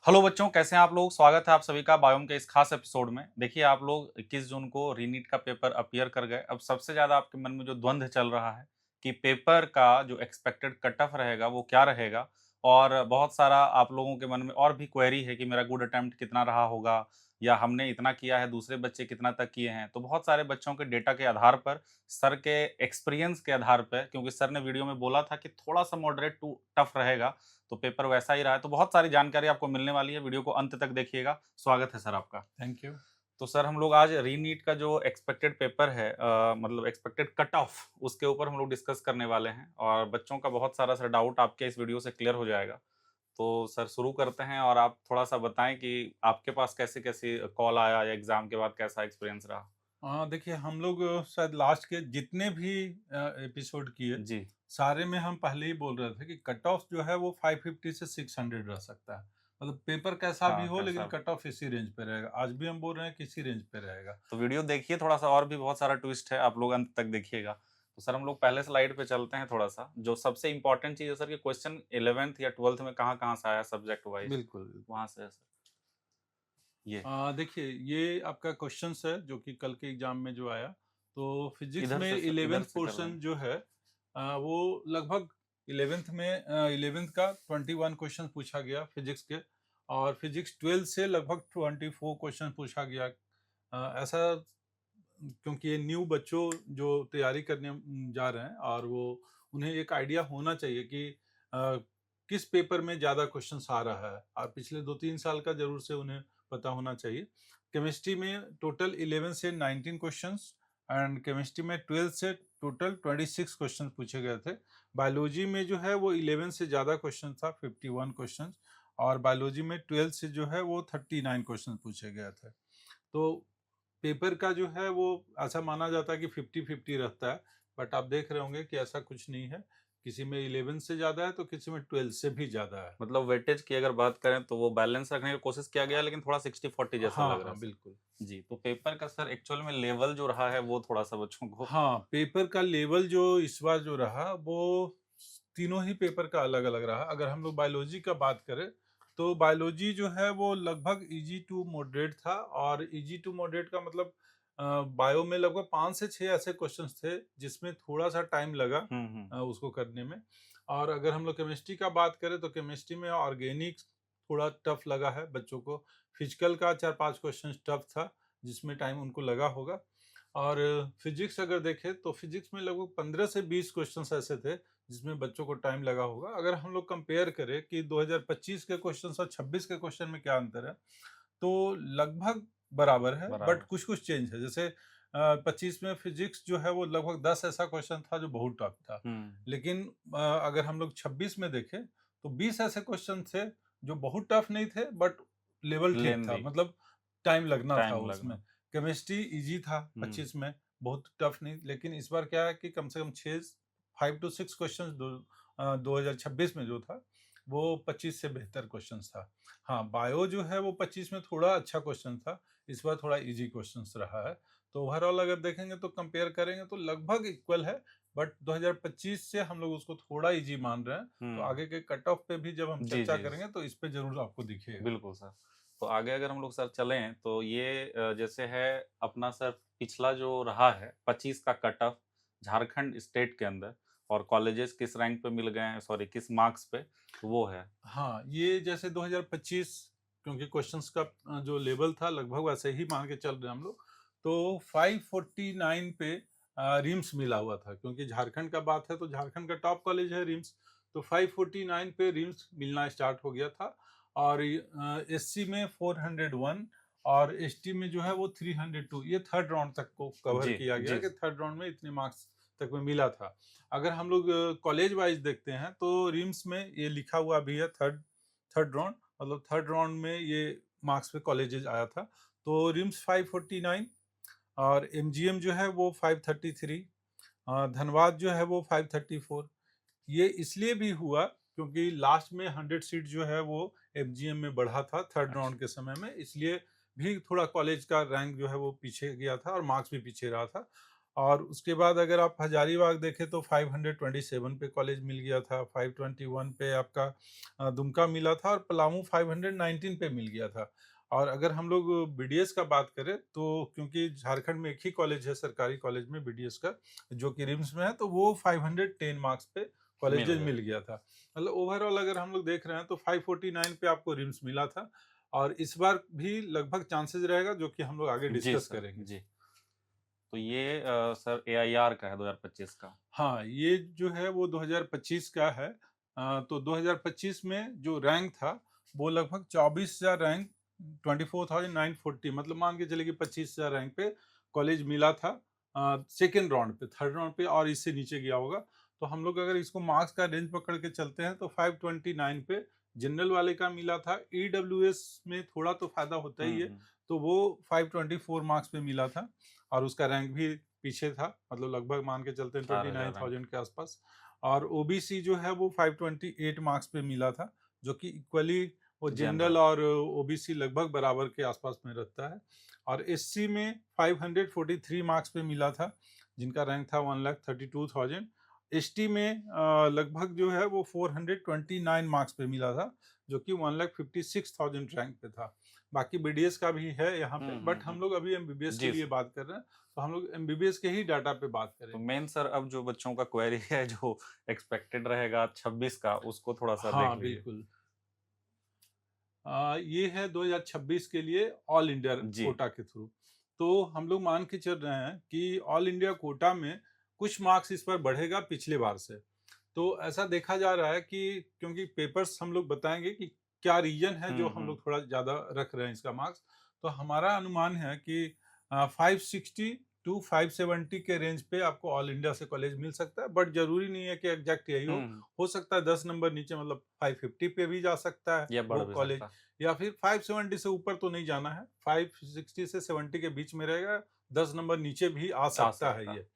Hello बच्चों, कैसे हैं आप लोग। स्वागत है आप सभी का बायोम के इस खास एपिसोड में। देखिए, आप लोग 21 जून को रीनीट का पेपर अपीयर कर गए। अब सबसे ज़्यादा आपके मन में जो द्वंद्व चल रहा है कि पेपर का जो एक्सपेक्टेड कट ऑफ रहेगा वो क्या रहेगा, और बहुत सारा आप लोगों के मन में और भी क्वेरी है कि मेरा गुड अटेम्प्ट कितना रहा होगा, या हमने इतना किया है, दूसरे बच्चे कितना तक किए हैं। तो बहुत सारे बच्चों के डेटा के आधार पर, सर के एक्सपीरियंस के आधार पर, क्योंकि सर ने वीडियो में बोला था कि थोड़ा-सा मॉडरेट टू टफ रहेगा, तो पेपर वैसा ही रहा है। तो बहुत सारी जानकारी आपको मिलने वाली है, वीडियो को अंत तक देखिएगा। स्वागत है सर आपका। Thank you. तो सर, हम लोग आज रीनीट का जो एक्सपेक्टेड पेपर है, मतलब एक्सपेक्टेड कट ऑफ, उसके ऊपर हम लोग डिस्कस करने वाले हैं, और बच्चों का बहुत सारा सर डाउट आपके इस वीडियो से क्लियर हो जाएगा। तो सर शुरू करते हैं, और आप थोड़ा-सा बताएँ कि आपके पास कैसे-कैसे कॉल आया, या एग्ज़ाम के बाद कैसा एक्सपीरियंस रहा? हाँ, देखिए हम लोग शायद लास्ट के जितने भी एपिसोड किए, जी। सारे में हम पहले ही बोल रहे थे कि कट ऑफ जो है वो 550 से 600 रह सकता है। मतलब पेपर कैसा भी हाँ, हो, लेकिन कैसा? कट ऑफ इसी रेंज पे रहेगा। आज भी हम बोल रहे हैं कि इसी रेंज पे रहेगा। तो वीडियो देखिए थोड़ा-सा, और भी बहुत सारा ट्विस्ट है, आप लोग अंत तक देखिएगा। तो सर, हम लोग पहले स्लाइड पे चलते हैं थोड़ा-सा। जो सबसे इम्पोर्टेंट चीज़ है सर, कि क्वेश्चन 11th या 12th में कहाँ-कहाँ से आया सब्जेक्ट वाइज़, बिल्कुल, बिल्कुल। वहाँ से है सर, ये। देखिए ये आपका क्वेश्चंस है जो कि कल के एग्जाम में जो आया। तो फिजिक्स इधर में से सर, इधर 11th से कर रहे पोर्शन हैं। जो है, वो लगभग 11th में 11th का 21 क्वेश्चन पूछा गया फिजिक्स के। और फिजिक्स 12 से लगभग 24 क्वेश्चन पूछा गया। ऐसा क्योंकि ये न्यू बच्चों जो तैयारी करने जा रहे हैं, और वो उन्हें एक आइडिया होना चाहिए कि अ, किस पेपर में ज़्यादा क्वेश्चंस आ रहा है, और पिछले 2-3 साल का जरूर से उन्हें पता होना चाहिए। केमिस्ट्री में टोटल 11 से 19 क्वेश्चंस, एंड केमिस्ट्री में 12 से टोटल 26 क्वेश्चन पूछे गए थे। बायोलॉजी में जो है वो 11 से ज़्यादा क्वेश्चन था, 51 क्वेश्चन। और बायोलॉजी में 12 से जो है वो 39 क्वेश्चन पूछे गए थे। तो पेपर का जो है वो ऐसा माना जाता है कि 50-50 रहता है, बट आप देख रहे होंगे कि ऐसा कुछ नहीं है। किसी में 11 से ज़्यादा है तो किसी में 12 से भी ज़्यादा है। मतलब वेटेज की अगर बात करें तो वो बैलेंस रखने की कोशिश किया गया है, लेकिन थोड़ा 60-40 जैसा हाँ, लग रहा है हाँ, सर। बिल्कुल। जी, तो पेपर का सर एक्चुअल में लेवल जो रहा है वो थोड़ा-सा बच्चों को। हाँ, पेपर का लेवल जो इस बार जो रहा वो तीनों ही पेपर का अलग-अलग रहा। अगर हम लोग बायोलॉजी का बात करें, तो बायोलॉजी जो है वो लगभग ईज़ी टू मॉडरेट था। और ईज़ी टू मॉडरेट का मतलब बायो में लगभग 5 से 6 ऐसे क्वेश्चंस थे जिसमें थोड़ा-सा टाइम लगा हुँ, हुँ। उसको करने में। और अगर हम लोग केमिस्ट्री का बात करें, तो केमिस्ट्री में ऑर्गेनिक थोड़ा टफ लगा है बच्चों को। फिजिकल का 4-5 क्वेश्चंस टफ था, जिसमें टाइम उनको लगा होगा। और फिजिक्स अगर देखें तो फिजिक्स में लगभग 15 से 20 क्वेश्चंस ऐसे थे जिसमें बच्चों को टाइम लगा होगा। अगर हम लोग कंपेयर करें कि 2025 के क्वेश्चंस और 26 के क्वेश्चन में क्या अंतर है, तो लगभग बराबर है, बट बराबर। कुछ कुछ चेंज है। जैसे 25 में फिजिक्स जो है वो लगभग 10 ऐसा क्वेश्चन था जो बहुत टफ था। हुँ। लेकिन अगर हम लोग 26 में देखें तो 20 ऐसे क्वेश्चन थे जो बहुत टफ नहीं थे, बट लेवल ठीक था, लेंदी, मतलब टाइम लगना था टाइम उसमें। लगना। केमिस्ट्री इजी था हुँ। 25 में, बहुत टफ नहीं। लेकिन इस बार क्या है कि कम से कम 5 टू 6 क्वेश्चन 2026 में जो था वो 25 से बेहतर क्वेश्चन था। हाँ, बायो जो है वो 25 में थोड़ा अच्छा क्वेश्चन था, इस बार थोड़ा इजी क्वेश्चंस रहा है। तो ओवरऑल अगर देखेंगे तो कंपेयर करेंगे तो लगभग इक्वल है, बट 2025 से हम लोग उसको थोड़ा इजी मान रहे हैं। तो हुँ। आगे के कट ऑफ पे भी जब हम जी, चर्चा जी। करेंगे तो इस पे ज़रूर आपको दिखेगा। बिल्कुल सर। तो आगे अगर हम लोग सर चलें, तो ये जैसे है अपना सर, पिछला जो रहा है 25 का कट ऑफ झारखंड स्टेट के अंदर, और कॉलेजेस किस रैंक पे मिल गए हैं, सॉरी किस मार्क्स पे, तो वो है। हाँ, ये जैसे 2025, क्योंकि क्वेश्चंस का जो लेवल था लगभग वैसे ही मान के चल रहे हैं हम लोग। तो 549 पे रिम्स मिला हुआ था, क्योंकि झारखंड का बात है तो झारखंड का टॉप कॉलेज है रिम्स। तो 549 पे रिम्स मिलना स्टार्ट हो गया था। और एससी में 401, और एसटी में जो है वो 302। ये थर्ड राउंड तक को कवर जी, किया गया जी। कि थर्ड राउंड में इतने मार्क्स तक में मिला था। अगर हम लोग कॉलेज वाइज देखते हैं तो रिम्स में ये लिखा हुआ भी है थर्ड थर्ड राउंड, मतलब थर्ड राउंड में ये मार्क्स पे कॉलेजेस आया था। तो रिम्स 549, और एमजीएम जो है वो 533, धनबाद जो है वो 534। ये इसलिए भी हुआ क्योंकि लास्ट में 100 सीट जो है वो एमजीएम में बढ़ा था थर्ड अच्छा। राउंड के समय में, इसलिए भी थोड़ा कॉलेज का रैंक जो है वो पीछे गया था और मार्क्स भी पीछे रहा था। और उसके बाद अगर आप हजारीबाग देखें तो 527 पे कॉलेज मिल गया था, 521 पे आपका दुमका मिला था और पलामू 519 पे मिल गया था। और अगर हम लोग बीडीएस का बात करें तो क्योंकि झारखंड में एक ही कॉलेज है सरकारी कॉलेज में बीडीएस का, जो कि रिम्स में है, तो वो 510 मार्क्स पे मिल कॉलेजेस गया। मिल गया था। मतलब ओवरऑल अगर हम लोग देख रहे हैं तो 549 पे आपको रिम्स मिला था, और इस बार भी लगभग चांसेस रहेगा, जो कि हम लोग आगे जी डिस्कस सर, करेंगे। जी। तो ये सर एआईआर का है 2025 का। हाँ, ये जो है वो 2025 का है। तो 2025 में जो रैंक था वो लगभग 24,000 रैंक, 24,940, मतलब मान के चलिए कि 25,000 रैंक पे कॉलेज मिला था सेकेंड राउंड पे, थर्ड राउंड पे और इससे नीचे गया होगा। तो हम लोग अगर इसको मार्क्स का रेंज पकड़ के चलते हैं तो 529 पे जनरल वाले का मिला था। ईडब्ल्यूएस में थोड़ा तो फायदा होता ही है, हम्म। तो वो 524 मार्क्स पे मिला था, और उसका रैंक भी पीछे था, मतलब लगभग मान के चलते हैं 4,000 रैंक। 29,000 के आसपास। और ओबीसी जो है वो 528 मार्क्स पे मिला था, जो कि इक्वली वो जनरल जनरल। और ओबीसी लगभग बराबर के आसपास में रहता है। और एससी में 543 मार्क्स पे मिला था, जिनका रैंक था 1,32,000। एसटी में लगभग जो है वो 429 मार्क्स पे मिला था, जो कि 1,56,000 रैंक पे था। बाकी बीडीएस का भी है यहाँ पे, बट हम लोग अभी एमबीबीएस के जी लिए सर। बात कर रहे हैं, तो हम लोग एमबीबीएस के ही डाटा पे बात तो करेंगे। मेन सर अब जो बच्चों का क्वेरी है जो एक्सपेक्टेड रहेगा 26 का, उसको थोड़ा सा देख हाँ, लीजिए। बिल्कुल। ये है 2026 के लिए ऑल इंडिया जी। कोटा के थ्रू। तो हम लोग मान के चल रहे हैं कि ऑल इंडिया कोटा में कुछ मार्क्स इस पर बढ़ेगा पिछले बार से। तो ऐसा देखा जा रहा है कि क्योंकि पेपर्स हम लोग बताएंगे कि क्या रीजन है जो हम हम्म। लोग थोड़ा ज़्यादा रख रहे हैं इसका मार्क्स। तो हमारा अनुमान है कि 560 टू 570 के रेंज पे आपको ऑल इंडिया से कॉलेज मिल सकता है, बट जरूरी नहीं है कि एग्जैक्ट यही हो सकता है 10 नंबर नीचे, मतलब 550 पे भी जा सकता है या बढ़ वो भी कॉलेज, सकता। या फिर 570 से ऊपर तो नहीं जाना है, 560 से 70 के बीच में रहेगा, 10 नंबर नीचे भी आ आ सकता है सकता। ये।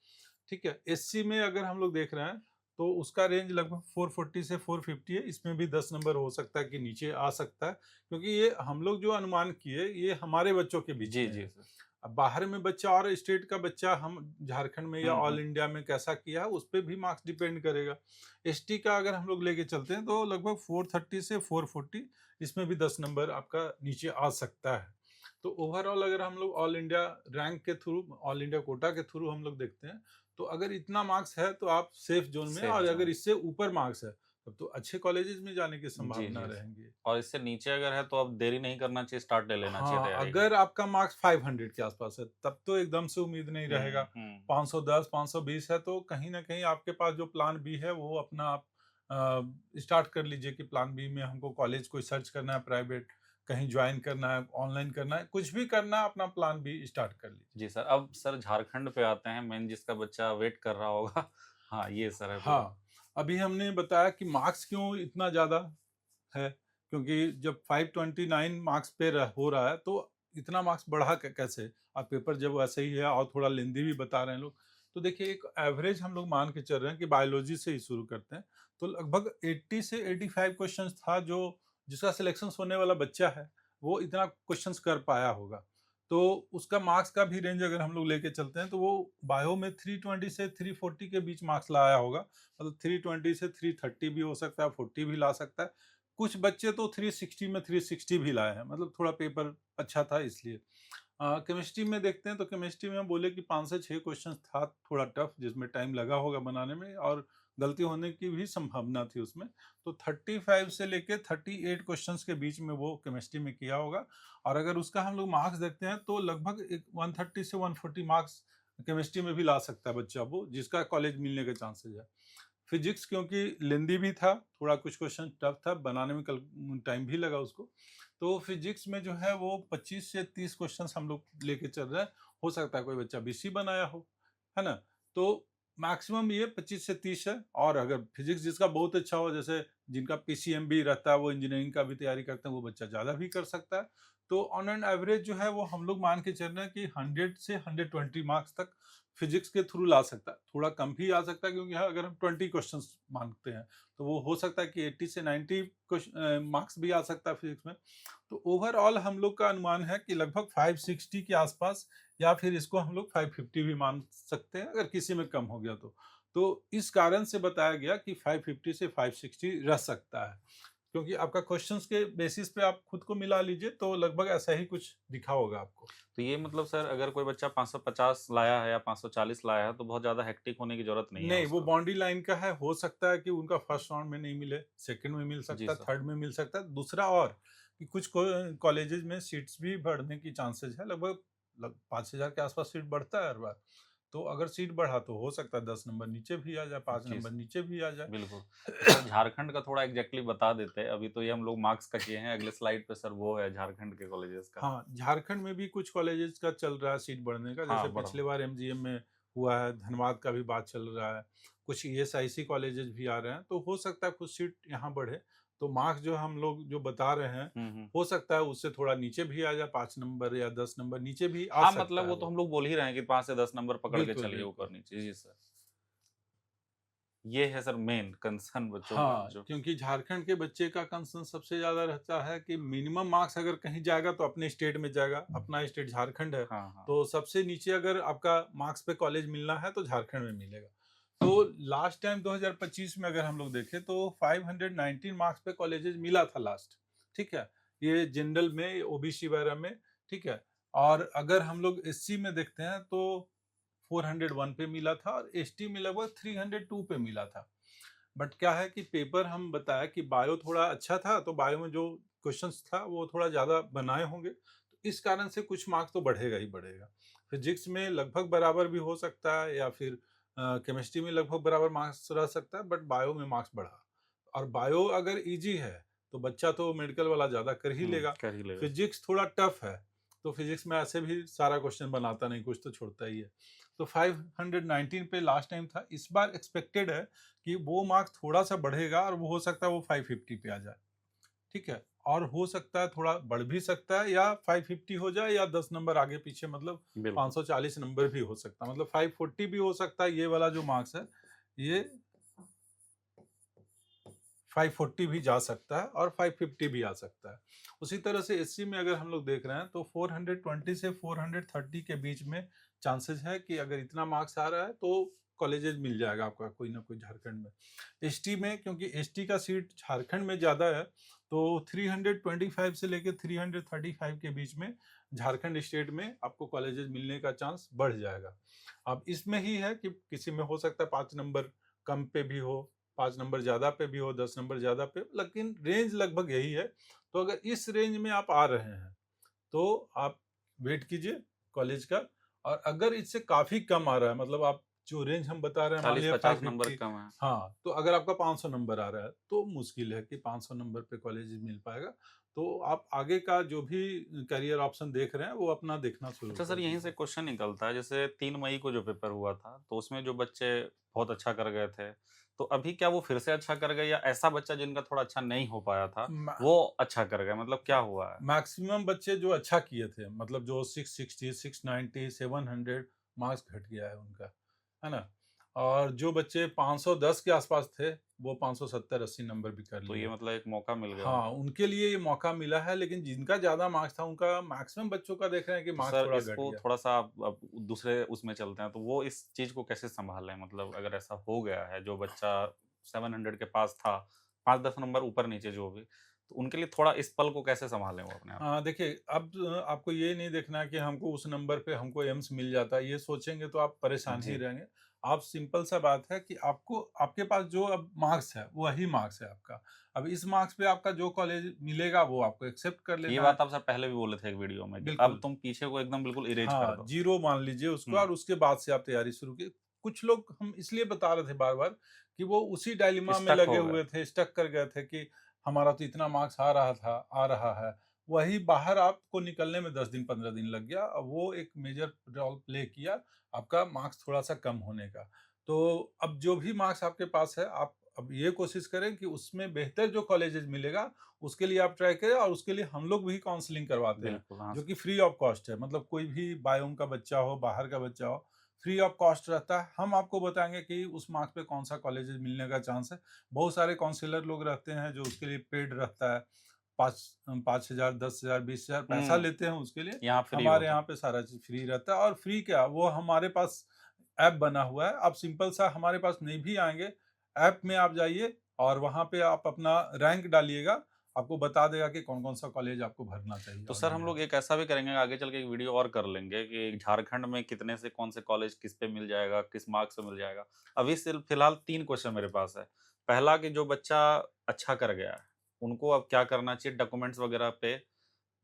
ठीक है, एससी में अगर हम लोग देख रहे हैं तो उसका रेंज लगभग 440 से 450 है, इसमें भी 10 नंबर हो सकता है कि नीचे आ सकता है, क्योंकि ये हम लोग जो अनुमान किए ये हमारे बच्चों के बीच जी में जी है। सर। अब बाहर में बच्चा और स्टेट का बच्चा हम झारखंड में या ऑल हम्म। इंडिया में कैसा किया है उस पर भी मार्क्स डिपेंड करेगा। एसटी का अगर हम लोग लेके चलते हैं तो लगभग 430 से 440, इसमें भी 10 नंबर आपका नीचे आ सकता है। तो ओवरऑल अगर हम लोग ऑल इंडिया रैंक के थ्रू, ऑल इंडिया कोटा के थ्रू हम लोग देखते हैं, तो अगर इतना मार्क्स है तो आप सेफ जोन में, सेफ और अगर जोन। इससे ऊपर मार्क्स है तब तो अच्छे कॉलेजेस में जाने की जी संभावना जी सर। रहेंगी। और इससे नीचे अगर है तो अब देरी नहीं करना चाहिए, स्टार्ट ले लेना चाहिए हाँ, तैयारी का। अगर आपका मार्क्स 500 के आसपास है तब तो एकदम से उम्मीद नहीं रहेगा। हम्म। 510 520 है तो कहीं ना कहीं आपके पास जो प्लान बी है वो अपना आप स्टार्ट कर लीजिए कि प्लान बी में हमको कॉलेज कोई सर्च करना है, प्राइवेट कहीं ज्वाइन करना है, ऑनलाइन करना है, कुछ भी करना है, अपना प्लान बी स्टार्ट कर लीजिए। जी सर, अब सर झारखंड पे आते हैं, मेन जिसका बच्चा वेट कर रहा होगा। हाँ ये सर है पूरा। हाँ, अभी हमने बताया कि मार्क्स क्यों इतना ज़्यादा है, क्योंकि जब 529 मार्क्स पे हो रहा है तो इतना मार्क्स बढ़ा कैसे। आप पेपर जब वैसे ही है और थोड़ा लेंदी भी बता रहे हैं लोग, तो देखिए एक एवरेज हम लोग मान के चल रहे हैं कि बायोलॉजी से ही शुरू करते हैं, तो लगभग 80 से 85 क्वेश्चंस था, जो जिसका सिलेक्शन होने वाला बच्चा है वो इतना क्वेश्चंस कर पाया होगा। तो उसका मार्क्स का भी रेंज अगर हम लोग लेके चलते हैं तो वो बायो में 320 से 340 के बीच मार्क्स लाया होगा, मतलब 320 से 330 भी हो सकता है, 40 भी ला सकता है। कुछ बच्चे तो 360 में 360 भी लाए हैं, मतलब थोड़ा पेपर अच्छा था इसलिए। केमिस्ट्री में देखते हैं तो केमिस्ट्री में हम बोले कि 5 से 6 क्वेश्चन था थोड़ा टफ, जिसमें टाइम लगा होगा बनाने में और गलती होने की भी संभावना थी उसमें। तो 35 से लेके 38 क्वेश्चंस के बीच में वो केमिस्ट्री में किया होगा। और अगर उसका हम लोग मार्क्स देखते हैं तो लगभग एक 130 से 140 मार्क्स केमिस्ट्री में भी ला सकता है बच्चा, वो जिसका कॉलेज मिलने के चांसेस है। फिजिक्स क्योंकि लेंदी भी था, थोड़ा कुछ क्वेश्चन टफ था बनाने में, कल टाइम भी लगा उसको, तो फिजिक्स में जो है वो 25 से 30 क्वेश्चंस हम लोग लेके चल रहे हैं। हो सकता है कोई बच्चा बीसी बनाया हो, है ना। तो मैक्सिमम ये 25 से 30 है, और अगर फिजिक्स जिसका बहुत अच्छा हो, जैसे जिनका पीसीएम भी रहता है, वो इंजीनियरिंग का भी तैयारी करते हैं, वो बच्चा ज़्यादा भी कर सकता है। तो ऑन एन एवरेज जो है वो हम लोग मान के चल रहे हैं कि 100 से 120 मार्क्स तक फिजिक्स के थ्रू ला सकता है, थोड़ा कम भी आ सकता है, क्योंकि हाँ, अगर हम 20 क्वेश्चंस मांगते हैं तो वो हो सकता है कि 80 से 90 मार्क्स भी आ सकता है फिजिक्स में। तो ओवरऑल हम लोग का अनुमान है कि लगभग 560 के आसपास या फिर इसको हम लोग 550 भी मान सकते हैं अगर किसी में कम हो गया तो इस कारण से बताया गया कि 550 से 560 रह सकता है, क्योंकि आपका क्वेश्चंस के बेसिस पे आप खुद को मिला लीजिए तो लगभग ऐसा ही कुछ दिखा होगा आपको। तो ये मतलब सर अगर कोई बच्चा 550 लाया है या 540 लाया है तो बहुत ज़्यादा हेक्टिक होने की ज़रूरत नहीं है नहीं, वो उसको। बाउंड्री लाइन का है, हो सकता है कि उनका फर्स्ट राउंड में नहीं मिले, सेकंड में मिल जी सकता है, सर। थर्ड में मिल सकता है। दूसरा और कि कुछ कॉलेजेस में सीट्स भी बढ़ने की चांसेस है, लगभग 5000 के आसपास सीट बढ़ता है हर बार। तो अगर सीट बढ़ा तो हो सकता है 10 नंबर नीचे भी आ जाए, 5 जी नंबर सर। नीचे भी आ जाए। बिल्कुल। तो सर झारखंड का थोड़ा एग्ज़ैक्टली बता देते। अभी तो ये हम लोग मार्क्स का किए हैं, अगले स्लाइड पे सर वो है झारखंड के कॉलेजेस का। हाँ, झारखंड में भी कुछ कॉलेजेस का चल रहा है सीट बढ़ने का, हाँ, जैसे बढ़ा। पिछले बार एमजीएम में हुआ है, धनबाद का भी बात चल रहा है, कुछ ईएसआईसी कॉलेजेस भी आ रहे हैं, तो हो सकता है कुछ सीट यहाँ बढ़े। तो मार्क्स जो हम लोग जो बता रहे हैं, हुँ, हुँ। हो सकता है उससे थोड़ा नीचे भी आ जाए, 5 नंबर या 10 नंबर नीचे भी आ हाँ, मतलब सकता है वो तो वो। हम लोग बोल ही रहे हैं कि 5 से 10 नंबर पकड़ के बिल्कुल, चलिए बिल्कुल। ऊपर-नीचे। जी सर। ये है सर मेन कंसर्न बच्चों का हाँ, जो। क्योंकि झारखंड के बच्चे का कंसर्न सबसे ज़्यादा रहता है कि मिनिमम मार्क्स अगर कहीं जाएगा तो अपने स्टेट में जाएगा, अपना स्टेट झारखंड है, हाँ, हाँ। तो सबसे नीचे अगर आपका मार्क्स पे कॉलेज मिलना है तो झारखंड में मिलेगा। तो लास्ट टाइम 2025 में अगर हम लोग देखें तो 519 मार्क्स पे कॉलेजेस मिला था लास्ट, ठीक है? ये जनरल में, ओबीसी वगैरह में, ठीक है? और अगर हम लोग एससी में देखते हैं तो 401 पे मिला था और एसटी में लगभग 302 पे मिला था। बट क्या है कि पेपर हम बताया कि बायो थोड़ा अच्छा था, तो बायो में जो क्वेश्चंस था वो थोड़ा ज़्यादा बनाए होंगे, तो इस कारण से कुछ मार्क्स तो बढ़ेगा ही बढ़ेगा। फिजिक्स में लगभग बराबर भी हो सकता है या फिर केमिस्ट्री में लगभग बराबर मार्क्स रह सकता है, बट बायो में मार्क्स बढ़ा। और बायो अगर इजी है तो बच्चा तो मेडिकल वाला ज़्यादा कर ही लेगा। कर ही लेगा। फिजिक्स थोड़ा टफ है, तो फिजिक्स में ऐसे भी सारा क्वेश्चन बनाता नहीं, कुछ तो छोड़ता ही है। तो 519 पे लास्ट टाइम था, इस बार एक्सपेक्टेड है कि वो मार्क्स थोड़ा-सा बढ़ेगा और वो हो सकता है वो 550 पे आ जाए, ठीक है? और हो सकता है थोड़ा बढ़ भी सकता है या 550 हो जाए या 10 नंबर आगे पीछे, मतलब बिल्कुल। 540 नंबर भी हो सकता है, मतलब 540 भी हो सकता है, ये वाला जो मार्क्स है, ये 540 भी जा सकता है और 550 भी आ सकता है। उसी तरह से एससी में अगर हम लोग देख रहे हैं तो 420 से 430 के बीच में चांसेस है कि अगर इतना मार्क्स आ रहा है तो कॉलेजेस मिल जाएगा आपका कोई ना कोई झारखंड में। एसटी में, क्योंकि एसटी का सीट झारखंड में ज़्यादा है, तो 325 से लेकर 335 के बीच में झारखंड स्टेट में आपको कॉलेजेस मिलने का चांस बढ़ जाएगा। अब इसमें ही है कि किसी में हो सकता है 5 नंबर कम पे भी हो, 5 नंबर ज़्यादा पे भी हो, 10 नंबर ज़्यादा पे, लेकिन रेंज लगभग यही है। तो अगर इस रेंज में आप आ रहे हैं, तो आप वेट कीजिए कॉलेज का। और अगर इससे काफ़ी कम आ रहा है, मतलब आप जो रेंज हम बता रहे हैं, मान लिया 40-50 नंबर 550, कम है। हाँ, तो अगर आपका 500 नंबर आ रहा है, तो मुश्किल है कि 500 नंबर पे कॉलेज मिल पाएगा। तो आप आगे का जो भी करियर ऑप्शन देख रहे हैं, वो अपना देखना शुरू अच्छा कर सर, यहीं से दीजिए। क्वेश्चन निकलता है, जैसे 3 मई को जो पेपर हुआ था, तो उसमें जो बच्चे बहुत अच्छा कर गए थे, तो अभी क्या वो फिर से अच्छा कर गए या ऐसा बच्चा जिनका थोड़ा अच्छा नहीं हो पाया था, मै वो अच्छा कर गए? मतलब क्या हुआ है? मैक्सिमम बच्चे जो अच्छा किए थे, मतलब जो 660, 690, 700 मार्क्स घट गया है उनका, है ना? और जो बच्चे 510 के आसपास थे, वो 570-80 नंबर भी कर तो ये लिए। मतलब एक मौका मिल गया हाँ, उनको। उनके लिए ये मौका मिला है, लेकिन जिनका ज़्यादा मार्क्स था, उनका मैक्सिमम बच्चों का देख रहे हैं कि तो मार्क्स सर थोड़ा घट इसको गया। थोड़ा-सा आप अब दूसरे उसमें चलते हैं, तो वो इस चीज़ को कैसे सँभालें? मतलब अगर ऐसा हो गया है, जो बच्चा 700 के पास था, 5-10 नंबर ऊपर-नीचे जो भी, तो उनके लिए थोड़ा इस पल को कैसे सँभालें वो अपने आप? देखिए, अब आपको ये नहीं देखना है कि हमको उस नंबर पे हमको एम्स मिल जाता है, ये सोचेंगे तो आप परेशान ही जी। रहेंगे। आप सिंपल सा बात है कि आपको आपके पास जो अब मार्क्स है, वही मार्क्स है आपका। अब इस मार्क्स पे आपका जो कॉलेज मिलेगा, वो आपको एक्सेप्ट कर ये लेना है। बात आप सर पहले भी बोले थे एक वीडियो में कि अब बिल्कुल। तुम पीछे को एकदम बिल्कुल इरेज़ कर हाँ, दो। 0 मान लीजिए उसको हुँ, और उसके बाद से आप तैयारी शुरू की। कुछ लोग हम इसलिए बता रहे थे बार-बार कि वो उसी डायलेमा में स्टक लगे हो गए। हुए थे, स्टक कर गए थे कि हमारा तो इतना मार्क्स आ रहा था, आ रहा है। वही बाहर आपको निकलने में 10 दिन, 15 दिन लग गया और वो एक मेजर रोल प्ले किया आपका मार्क्स थोड़ा-सा कम होने का। तो अब जो भी मार्क्स आपके पास है, आप अब ये कोशिश करें कि उसमें बेहतर जो कॉलेजेस मिलेगा, उसके लिए आप ट्राई करें और उसके लिए हम लोग भी काउंसलिंग करवाते हैं। बिल्कुल, हाँ जो सर। कि फ्री ऑफ कॉस्ट है, मतलब कोई भी बायोम का बच्चा हो, बाहर का बच्चा हो, फ्री ऑफ कॉस्ट रहता है। हम आपको बताएँगे कि उस मार्क्स पे कौन-सा कॉलेजेस मिलने का चांस है। बहुत सारे काउंसलर लोग रहते हैं जो उसके लिए पेड रहता है। 5,000, 10,000, 20,000 पैसा लेते हैं उसके लिए। यहाँ फ्री हमारे होता यहाँ है। पे सारा चीज़ फ्री रहता है। और फ्री क्या, वो हमारे पास ऐप बना हुआ है। आप सिंपल सा, हमारे पास नहीं भी आएँगे, ऐप में आप जाइए और वहाँ पे आप अपना रैंक डालिएगा, आपको बता देगा कि कौन-कौन सा कॉलेज आपको भरना चाहिए तो और सर हम मिलेगा। लोग एक ऐसा भी करेंगे, आगे चल के एक वीडियो और कर लेंगे कि झारखंड में कितने से कौन से कॉलेज किस पे मिल जाएगा, किस मार्क्स पे मिल जाएगा। अभी सिर्फ फिलहाल 3 क्वेश्चन मेरे पास है। पहला कि जो बच्चा अच्छा कर गया है, उनको अब क्या करना चाहिए डॉक्यूमेंट्स वगैरह पे?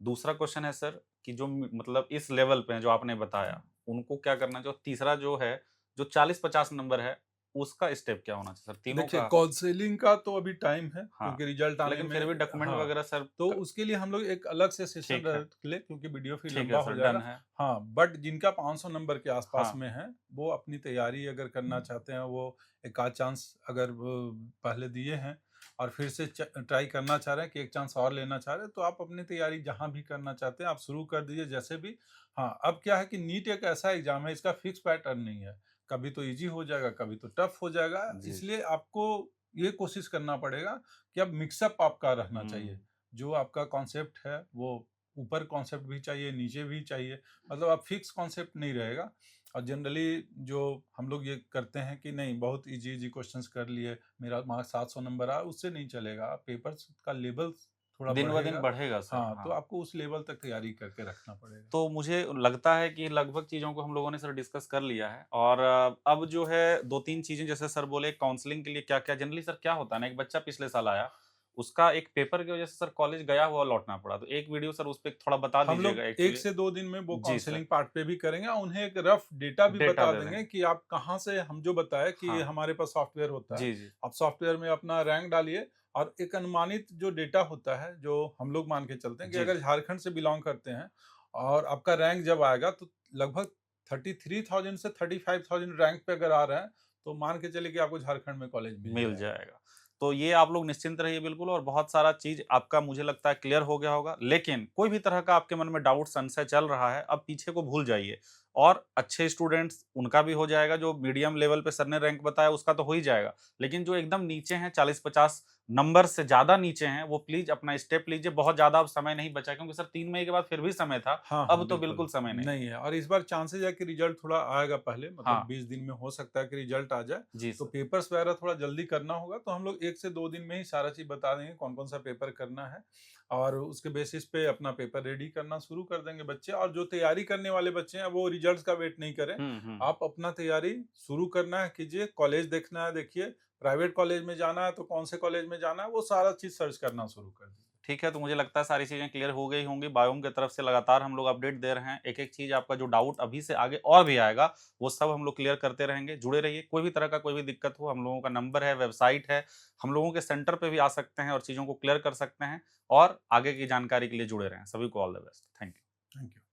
दूसरा क्वेश्चन है सर कि जो मतलब इस लेवल पे हैं जो आपने बताया, उनको क्या करना चाहिए? और तीसरा जो है, जो 40-50 नंबर है, उसका स्टेप क्या होना चाहिए सर? तीनों देखिए, का काउंसलिंग का तो अभी टाइम है, हाँ, क्योंकि रिजल्ट आने लेकिन फिर में। भी डॉक्यूमेंट हाँ, वगैरह सर तो उसके लिए हम लोग एक अलग से सेशन ठीक है, रख ले, क्योंकि वीडियो फिर ठीक लंबा है हो सर, डन जाएगा। है। हाँ, बट जिनका 500 नंबर के आसपास हाँ, में है, वो अपनी तैयारी अगर करना चाहते हैं, वो एक आध चांस अगर वो पहले दिए हैं और फिर से ट्राई करना चाह रहे हैं कि एक चांस और लेना चाह रहे हैं, तो आप अपनी तैयारी जहाँ भी करना चाहते हैं, आप शुरू कर दीजिए जैसे भी। हाँ, अब क्या है कि नीट एक ऐसा एग्ज़ाम है, इसका फिक्स पैटर्न नहीं है। कभी तो ईज़ी हो जाएगा, कभी तो टफ हो जाएगा, जी। इसलिए आपको ये कोशिश करना पड़ेगा कि अब मिक्सअप आपका रहना हुँ। चाहिए। जो आपका कॉन्सेप्ट है, वो ऊपर कॉन्सेप्ट भी चाहिए, नीचे भी चाहिए, मतलब अब फिक्स कॉन्सेप्ट नहीं रहेगा। और जनरली जो हम लोग ये करते हैं कि नहीं, बहुत ईज़ी-ईज़ी क्वेश्चंस कर लिए, मेरा मार्क्स 700 नंबर आया, उससे नहीं चलेगा। पेपर्स का लेवल थोड़ा दिन-ब-दिन बढ़ेगा। बढ़ेगा सर, हाँ, तो हाँ। आपको उस लेवल तक तैयारी करके रखना पड़ेगा। तो मुझे लगता है कि लगभग चीज़ों को हम लोगों ने सर डिस्कस कर लिया है और अब जो है 2-3 चीज़ें जैसे सर बोले काउंसलिंग के लिए क्या-क्या जनरली सर क्या होता है ना, एक बच्चा पिछले साल आया, उसका एक पेपर की वजह से सर कॉलेज गया हुआ लौटना पड़ा। तो एक वीडियो सर उस पे थोड़ा बता हम लोग दीजिएगा 1 एक्चुअली। से 2 दिन में वो जी सर, काउंसलिंग पार्ट पे भी करेंगे और उन्हें एक रफ डेटा भी डेटा बता दे देंगे देंगे। कि आप कहाँ से, हम जो बताया कि हाँ, हमारे पास सॉफ्टवेयर होता है। जी, जी। आप सॉफ्टवेयर में अपना रैंक डालिए और एक अनुमानित जो डेटा होता है, जो हम लोग मान के चलते हैं कि जी, अगर जी। झारखंड से बिलॉन्ग करते हैं और आपका रैंक जब आएगा तो लगभग 33,000 से 35,000 रैंक पे अगर आ रहे हैं, तो मान के चलिए कि आपको झारखंड में कॉलेज मिल मिल जाएगा। जाएगा। तो ये आप लोग निश्चिंत रहिए बिल्कुल और बहुत सारा चीज़ आपका मुझे लगता है क्लियर हो गया होगा। लेकिन कोई भी तरह का आपके मन में डाउट संशय चल रहा है, अब पीछे को भूल जाइए और अच्छे स्टूडेंट्स उनका भी हो जाएगा, जो मीडियम लेवल पे सर ने रैंक बताया उसका तो हो ही जाएगा। लेकिन जो एकदम नीचे हैं 40-50 नंबर से ज़्यादा नीचे हैं, वो प्लीज़ अपना स्टेप लीजिए। बहुत ज़्यादा अब समय नहीं बचा है क्योंकि सर 3 मई के बाद फिर भी समय था, हाँ, हाँ, अब तो बिल्कुल। बिल्कुल समय नहीं है। नहीं है, और इस बार चांसेज़ है कि रिज़ल्ट थोड़ा आएगा पहले, मतलब हाँ, 20 दिन में हो सकता है कि रिज़ल्ट आ जाए। जी तो सर। पेपर्स वगैरह थोड़ा जल्दी करना होगा, तो हम लोग 1 से 2 दिन में ही सारा चीज़ बता देंगे कौन-कौन सा पेपर करना है और उसके बेसिस पे अपना पेपर रेडी करना शुरू कर देंगे बच्चे। और जो तैयारी करने वाले बच्चे हैं, वो रिज़ल्ट्स का वेट नहीं करें। हुँ, हुँ। आप अपना तैयारी शुरू करना है कीजिए, कॉलेज देखना है देखिए, प्राइवेट कॉलेज में जाना है तो कौन से कॉलेज में जाना है, वो सारा चीज़ सर्च करना शुरू कर दीजिए। ठीक है, तो मुझे लगता है सारी चीज़ें क्लियर हो गई होंगी। बायोम की तरफ से लगातार हम लोग अपडेट दे रहे हैं। एक-एक चीज़ आपका जो डाउट अभी से आगे और भी आएगा, वो सब हम लोग क्लियर करते रहेंगे। जुड़े रहिए, कोई भी तरह का कोई भी दिक्कत हो, हम लोगों का नंबर है, वेबसाइट है, हम लोगों के सेंटर पे भी आ सकते हैं और चीज़ों को क्लियर कर सकते हैं और आगे की जानकारी के लिए जुड़े रहें। सभी को all the best. Thank you. Thank you.